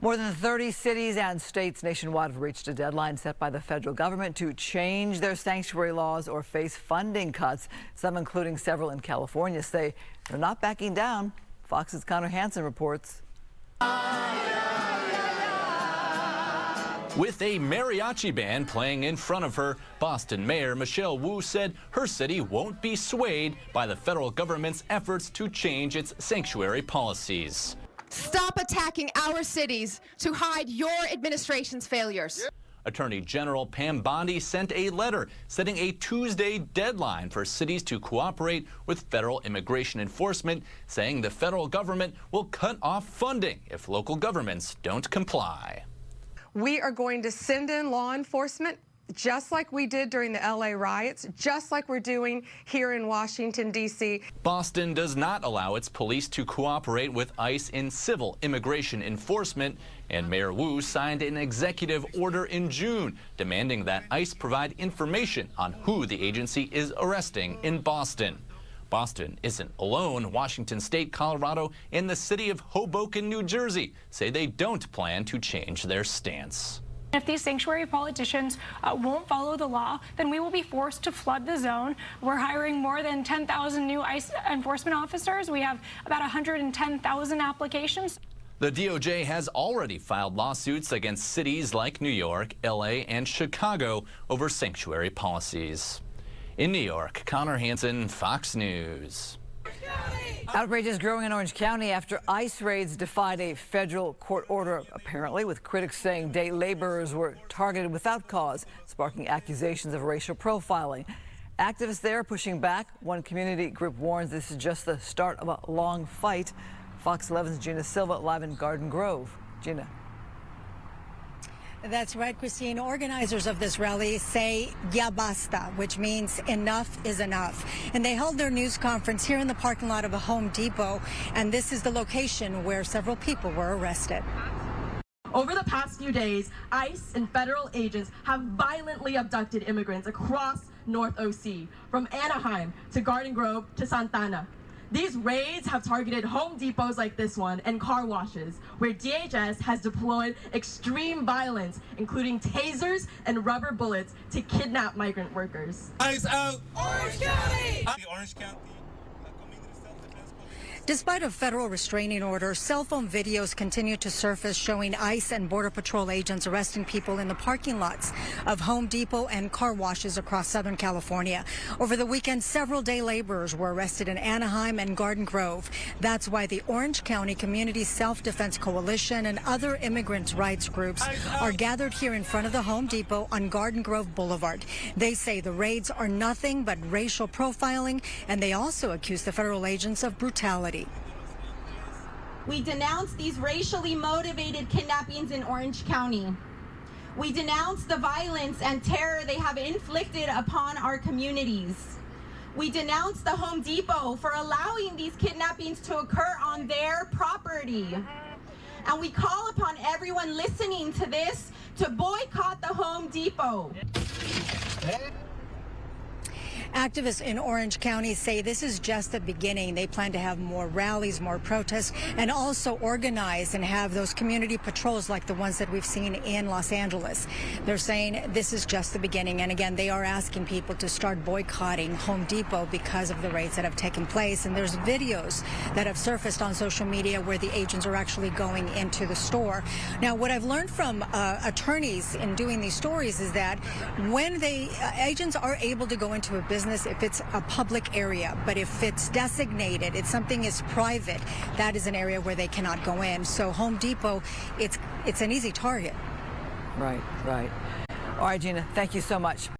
More than 30 cities and states nationwide have reached a deadline set by the federal government to change their sanctuary laws or face funding cuts. Some, including several in California, say they're not backing down. Fox's Connor Hansen reports. With a mariachi band playing in front of her, Boston Mayor Michelle Wu said her city won't be swayed by the federal government's efforts to change its sanctuary policies. Stop attacking our cities to hide your administration's failures. Attorney General Pam Bondi sent a letter setting a Tuesday deadline for cities to cooperate with federal immigration enforcement, saying the federal government will cut off funding if local governments don't comply. We are going to send in law enforcement just like we did during the LA riots, just like we're doing here in Washington, D.C. Boston does not allow its police to cooperate with ICE in civil immigration enforcement, and Mayor Wu signed an executive order in June demanding that ICE provide information on who the agency is arresting in Boston. Boston isn't alone. Washington State, Colorado, and the city of Hoboken, New Jersey say they don't plan to change their stance. If these sanctuary politicians won't follow the law, then we will be forced to flood the zone. We're hiring more than 10,000 new ICE enforcement officers. We have about 110,000 applications. The DOJ has already filed lawsuits against cities like New York, LA, and Chicago over sanctuary policies. In New York, Connor Hansen, Fox News. Outrage is growing in Orange County after ICE raids defied a federal court order, apparently, with critics saying day laborers were targeted without cause, sparking accusations of racial profiling. Activists there pushing back. One community group warns this is just the start of a long fight. Fox 11's Gina Silva live in Garden Grove. Gina. That's right, Christine. Organizers of this rally say ya basta, which means enough is enough. And they held their news conference here in the parking lot of a Home Depot. And this is the location where several people were arrested. Over the past few days, ICE and federal agents have violently abducted immigrants across North OC, from Anaheim to Garden Grove to Santana. These raids have targeted Home Depots like this one and car washes, where DHS has deployed extreme violence, including tasers and rubber bullets, to kidnap migrant workers. ICE out! Orange County! The Orange County. Despite a federal restraining order, cell phone videos continue to surface showing ICE and Border Patrol agents arresting people in the parking lots of Home Depot and car washes across Southern California. Over the weekend, several day laborers were arrested in Anaheim and Garden Grove. That's why the Orange County Community Self-Defense Coalition and other immigrants' rights groups are gathered here in front of the Home Depot on Garden Grove Boulevard. They say the raids are nothing but racial profiling, and they also accuse the federal agents of brutality. We denounce these racially motivated kidnappings in Orange County. We denounce the violence and terror they have inflicted upon our communities. We denounce the Home Depot for allowing these kidnappings to occur on their property. And we call upon everyone listening to this to boycott the Home Depot. Activists in Orange County say this is just the beginning. They plan to have more rallies, more protests, and also organize and have those community patrols like the ones that we've seen in Los Angeles. They're saying this is just the beginning. And again, they are asking people to start boycotting Home Depot because of the raids that have taken place. And there's videos that have surfaced on social media where the agents are actually going into the store. Now, what I've learned from attorneys in doing these stories is that when agents are able to go into a business if it's a public area, but if it's designated, if something is private, that is an area where they cannot go in. So Home Depot, it's an easy target. Right. All right, Gina, thank you so much.